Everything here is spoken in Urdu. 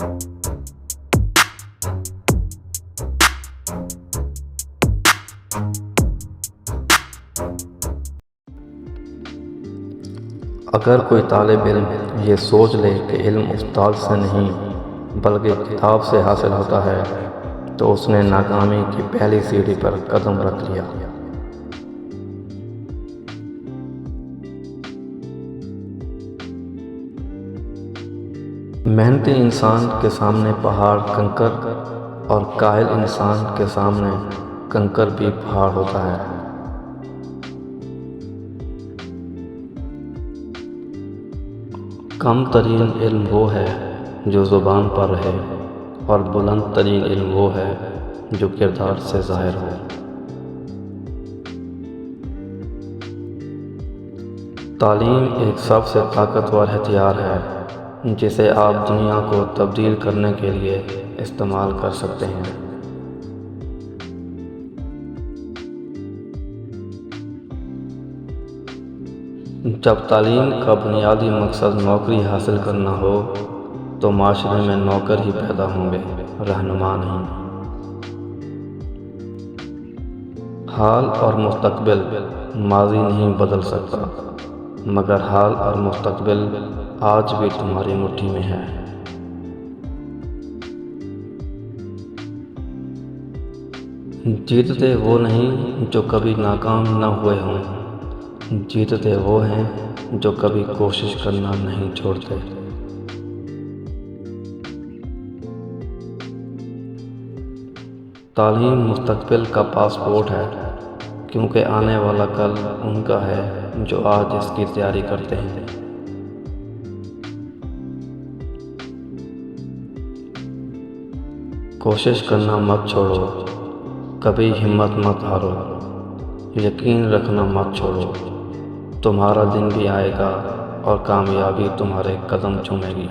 اگر کوئی طالب علم یہ سوچ لے کہ علم استاد سے نہیں بلکہ کتاب سے حاصل ہوتا ہے تو اس نے ناکامی کی پہلی سیڑھی پر قدم رکھ لیا۔ محنتی انسان کے سامنے پہاڑ کنکر اور کاہل انسان کے سامنے کنکر بھی پہاڑ ہوتا ہے۔ کم ترین علم وہ ہے جو زبان پر رہے اور بلند ترین علم وہ ہے جو کردار سے ظاہر ہو۔ تعلیم ایک سب سے طاقتور ہتھیار ہے جسے آپ دنیا کو تبدیل کرنے کے لیے استعمال کر سکتے ہیں۔ جب تعلیم کا بنیادی مقصد نوکری حاصل کرنا ہو تو معاشرے میں نوکر ہی پیدا ہوں گے، رہنما نہیں۔ حال اور مستقبل ماضی نہیں بدل سکتا، مگر حال اور مستقبل آج بھی تمہاری مٹھی میں ہے۔ جیتتے وہ نہیں جو کبھی ناکام نہ ہوئے ہوں، جیتتے وہ ہیں جو کبھی کوشش کرنا نہیں چھوڑتے۔ تعلیم مستقبل کا پاسپورٹ ہے، کیونکہ آنے والا کل ان کا ہے جو آج اس کی تیاری کرتے ہیں۔ کوشش کرنا مت چھوڑو، کبھی ہمت مت ہارو، یقین رکھنا مت چھوڑو، تمہارا دن بھی آئے گا اور کامیابی تمہارے قدم چومے گی۔